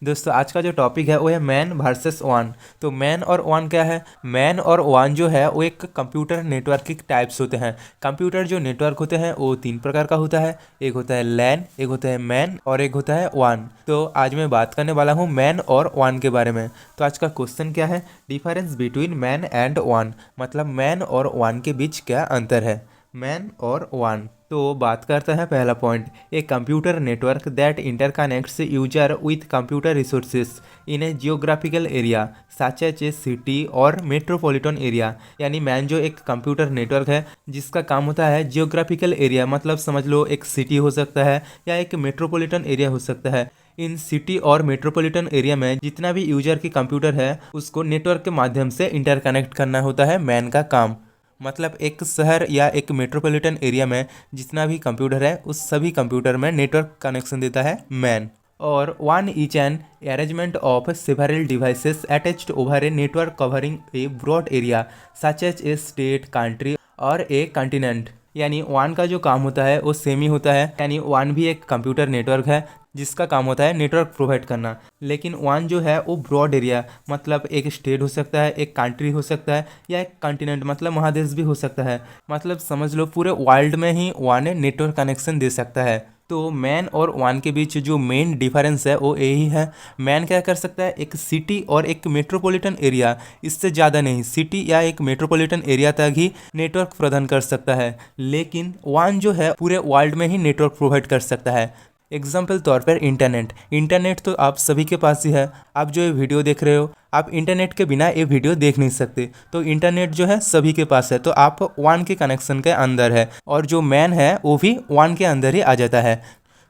दोस्तों आज का जो टॉपिक है वो है मैन वर्सेस वन। तो मैन और वन क्या है? मैन और वन जो है वो एक कंप्यूटर नेटवर्क के टाइप्स होते हैं। कंप्यूटर जो नेटवर्क होते हैं वो तीन प्रकार का होता है। एक होता है लैन, एक होता है मैन और एक होता है वन। तो आज मैं बात करने वाला हूँ मैन और वन के बारे में। तो आज का क्वेश्चन क्या है? Difference between man and one, मतलब मैन और वन के बीच क्या अंतर है? मैन और वन। तो बात करते हैं पहला point, a computer network that interconnects user with computer resources in a geographical area such as a city or metropolitan area. यानी मैन जो एक कंप्यूटर नेटवर्क है जिसका काम होता है जियोग्राफिकल एरिया, मतलब समझ लो एक सिटी हो सकता है या एक मेट्रोपॉलिटन एरिया हो सकता है। इन सिटी और मेट्रोपॉलिटन एरिया में जितना भी यूजर की कंप्यूटर है उसको नेटवर्क के माध्यम से इंटरकनेक्ट करना होता है मैन का काम। मतलब एक शहर या एक मेट्रोपॉलिटन एरिया में जितना भी कंप्यूटर है उस सभी कंप्यूटर में नेटवर्क कनेक्शन देता है मैन। और वन is an arrangement of several devices attached over a network covering a broad area such as a state, country or a continent. यानी वन का जो काम होता है वो सेम ही होता है। यानी वन भी एक कंप्यूटर नेटवर्क है जिसका काम होता है नेटवर्क प्रोवाइड करना, लेकिन वन जो है वो ब्रॉड एरिया, मतलब एक स्टेट हो सकता है, एक कंट्री हो सकता है या एक कॉन्टिनेंट मतलब महादेश भी हो सकता है। मतलब समझ लो पूरे वर्ल्ड में ही वन नेटवर्क कनेक्शन दे सकता है। तो मैन और वन के बीच जो मेन डिफरेंस है वो यही है। मैन क्या कर सकता है? एक सिटी और एक मेट्रोपॉलिटन एरिया, इससे ज़्यादा नहीं, सिटी या एक मेट्रोपॉलिटन एरिया तक ही नेटवर्क प्रदान कर सकता है। लेकिन वन जो है पूरे वर्ल्ड में ही नेटवर्क प्रोवाइड कर सकता है। एग्जाम्पल तौर पर इंटरनेट तो आप सभी के पास ही है। आप जो ये वीडियो देख रहे हो, आप इंटरनेट के बिना ये वीडियो देख नहीं सकते। तो इंटरनेट जो है सभी के पास है, तो आप वन के कनेक्शन के अंदर है और जो मैन है वो भी वन के अंदर ही आ जाता है।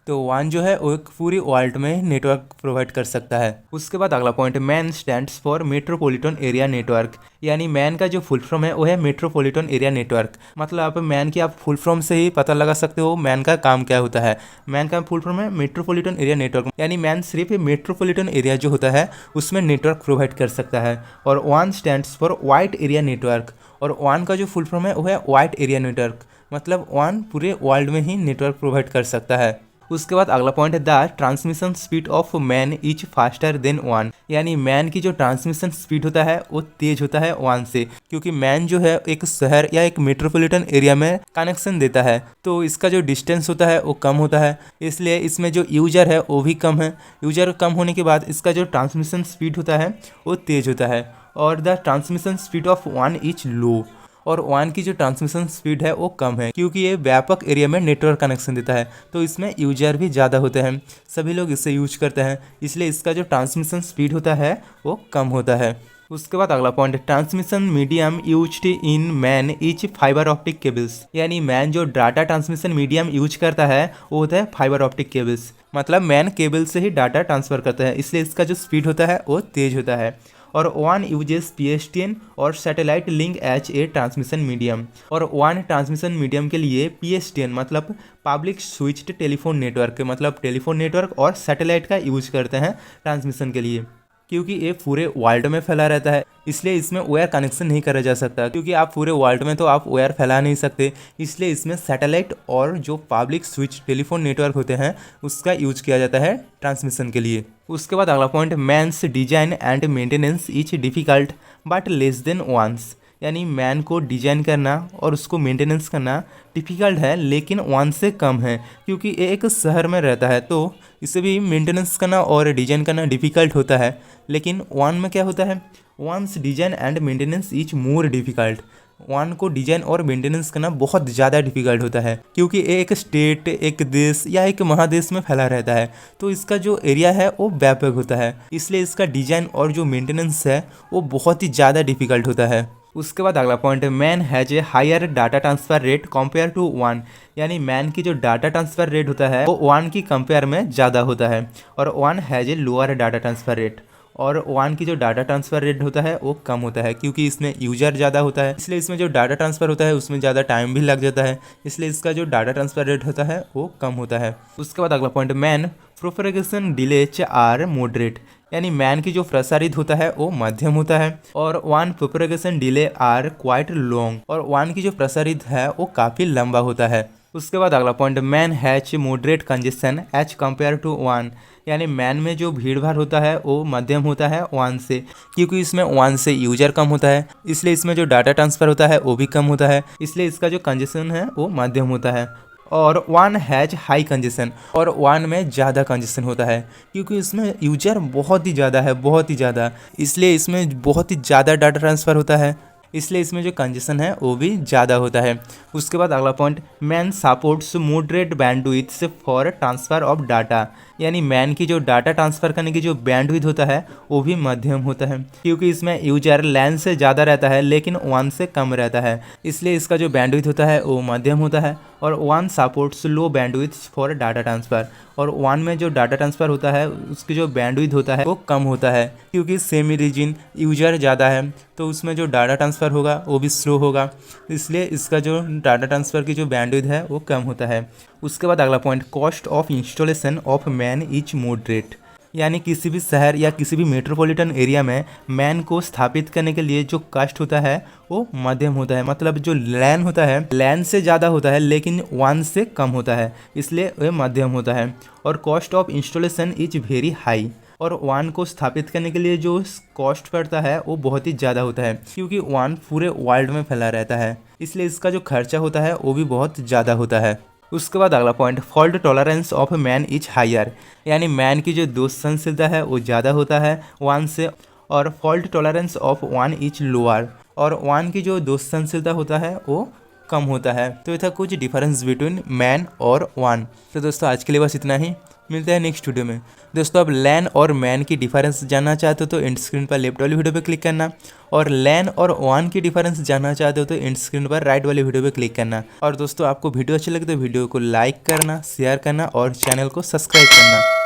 तो वन जो है वो एक पूरी वर्ल्ड में नेटवर्क प्रोवाइड कर सकता है। उसके बाद अगला point, man stands for metropolitan area network. यानी मैन का जो फुल फॉर्म है वो है मेट्रोपॉलिटन एरिया नेटवर्क। मतलब आप मैन की आप फुल फॉर्म से ही पता लगा सकते हो मैन का काम क्या होता है। मैन का फुल फॉर्म है मेट्रोपॉलिटन एरिया नेटवर्क, यानी मैन सिर्फ मेट्रोपॉलिटन एरिया जो होता है उसमें नेटवर्क प्रोवाइड कर सकता है। और one stands for wide area network, और वन का जो फुल फॉर्म है वो है वाइड एरिया नेटवर्क, मतलब वन पूरे वर्ल्ड में ही नेटवर्क प्रोवाइड कर सकता है। उसके बाद अगला पॉइंट है the transmission speed of MAN is faster than one. यानी मैन की जो ट्रांसमिशन स्पीड होता है वो तेज होता है वन से, क्योंकि मैन जो है एक शहर या एक मेट्रोपॉलिटन एरिया में कनेक्शन देता है तो इसका जो डिस्टेंस होता है वो कम होता है, इसलिए इसमें जो यूजर है वो भी कम है। यूजर कम होने के बाद इसका जो ट्रांसमिशन स्पीड होता है वो तेज होता है। और the transmission speed of one is low, और वन की जो ट्रांसमिशन स्पीड है वो कम है क्योंकि ये व्यापक एरिया में नेटवर्क कनेक्शन देता है, तो इसमें यूजर भी ज़्यादा होते हैं, सभी लोग इसे यूज करते हैं, इसलिए इसका जो ट्रांसमिशन स्पीड होता है वो कम होता है। उसके बाद अगला point, transmission medium used in man is fibre optic cables. यानी मैन जो डाटा ट्रांसमिशन मीडियम यूज करता है वो होता है फाइबर ऑप्टिक केबल्स, मतलब मैन केबल से ही डाटा ट्रांसफर करता है, इसलिए इसका जो स्पीड होता है वो तेज होता है। और वन uses PSTN or satellite link as a transmission medium. और वन ट्रांसमिशन मीडियम के लिए PSTN मतलब पब्लिक स्विच्ड टेलीफोन नेटवर्क, मतलब टेलीफोन नेटवर्क और सैटेलाइट का यूज करते हैं ट्रांसमिशन के लिए, क्योंकि ये पूरे वर्ल्ड में फैला रहता है, इसलिए इसमें वायर कनेक्शन नहीं करा जा सकता, क्योंकि आप पूरे वर्ल्ड में तो आप वायर फैला नहीं सकते, इसलिए इसमें सैटेलाइट और जो पब्लिक स्विच टेलीफोन नेटवर्क होते हैं उसका यूज किया जाता है ट्रांसमिशन के लिए। उसके बाद अगला point, MAN's design and maintenance is difficult but less than WAN's. यानी मैन को डिजाइन करना और उसको मेंटेनेंस करना डिफ़िकल्ट है लेकिन वन से कम है, क्योंकि ये एक शहर में रहता है तो इसे भी मेंटेनेंस करना और डिजाइन करना डिफ़िकल्ट होता है। लेकिन वन में क्या होता है? WAN's design and maintenance is more difficult. वन को डिजाइन और मेंटेनेंस करना बहुत ज़्यादा डिफ़िकल्ट होता है, क्योंकि ये एक स्टेट, एक देश या एक महादेश में फैला रहता है, तो इसका जो एरिया है वो व्यापक होता है, इसलिए इसका डिजाइन और जो मेंटेनेंस है वो बहुत ही ज़्यादा डिफ़िकल्ट होता है। उसके बाद अगला पॉइंट है, MAN has a higher data transfer rate compare to वन। यानी मैन की जो डाटा ट्रांसफ़र रेट होता है वो वन की कंपेयर में ज़्यादा होता है, और one has a lower data transfer rate. और वन की जो डाटा ट्रांसफ़र रेट होता है वो कम होता है, क्योंकि इसमें यूजर ज़्यादा होता है, इसलिए इसमें जो डाटा ट्रांसफ़र होता है उसमें ज़्यादा टाइम भी लग जाता है, इसलिए इसका जो डाटा ट्रांसफ़र रेट होता है वो कम होता है। उसके बाद अगला point, MAN propagation delays are moderate. यानी मैन की जो प्रसारित होता है वो मध्यम होता है, और वन propagation delay are quite long, और वन की जो प्रसारित है वो काफ़ी लंबा होता है। उसके बाद अगला point, MAN has moderate congestion as compare to वन, यानी मैन में जो भीड़ भाड़ होता है वो मध्यम होता है वन से, क्योंकि इसमें वन से यूजर कम होता है, इसलिए इसमें जो डाटा ट्रांसफ़र होता है वो भी कम होता है, इसलिए इसका जो कंजेशन है वो मध्यम होता है। और वन हैज हाई कंजेशन, और वन में ज़्यादा कंजेशन होता है क्योंकि इसमें यूजर बहुत ही ज़्यादा है, बहुत ही ज़्यादा, इसलिए इसमें बहुत ही ज़्यादा डाटा ट्रांसफ़र होता है, इसलिए इसमें जो कंजेशन है वो भी ज़्यादा होता है। उसके बाद अगला point, man supports moderate bandwidth for transfer of data, यानी मैन की जो डाटा ट्रांसफ़र करने की जो बैंडविड्थ होता है वो भी मध्यम होता है, क्योंकि इसमें यूजर लैन से ज़्यादा रहता है लेकिन वन से कम रहता है, इसलिए इसका जो बैंडविड्थ होता है वो मध्यम होता है। और one supports low bandwidth for data transfer, और वन में जो डाटा ट्रांसफ़र होता है उसकी जो बैंडविड्थ होता है वो कम होता है, क्योंकि सेमी रीजन यूजर ज़्यादा है तो उसमें जो डाटा ट्रांसफ़र होगा वो भी स्लो होगा, इसलिए इसका जो डाटा ट्रांसफ़र की जो बैंडविड्थ है वो कम होता है। उसके बाद अगला point, cost of installation of MAN is moderate, यानी किसी भी शहर या किसी भी मेट्रोपॉलिटन एरिया में मैन को स्थापित करने के लिए जो कॉस्ट होता है वो मध्यम होता है, मतलब जो लैन होता है लैन से ज़्यादा होता है लेकिन वन से कम होता है, इसलिए वह मध्यम होता है। और cost of installation is very high, और वन को स्थापित करने के लिए जो कॉस्ट पड़ता है वो बहुत ही ज़्यादा होता है, क्योंकि वन पूरे वर्ल्ड में फैला रहता है, इसलिए इसका जो खर्चा होता है वो भी बहुत ज़्यादा होता है। उसके बाद अगला point, fault tolerance of MAN is higher, यानी मैन की जो दोष सहनशीलता है वो ज़्यादा होता है वन से, और fault tolerance of one is lower, और वन की जो दोष सहनशीलता होता है वो कम होता है। तो ये था कुछ डिफरेंस बिटवीन मैन और वन। तो दोस्तों आज के लिए बस इतना ही, मिलते हैं नेक्स्ट वीडियो में। दोस्तों अब लैन और मैन की डिफरेंस जानना चाहते हो तो एंड स्क्रीन पर लेफ्ट वाली वीडियो पे क्लिक करना, और लैन और वन की डिफरेंस जानना चाहते हो तो एंड स्क्रीन पर राइट वाली वीडियो पे क्लिक करना। और दोस्तों आपको वीडियो अच्छी लगे तो वीडियो को लाइक करना, शेयर करना और चैनल को सब्सक्राइब करना।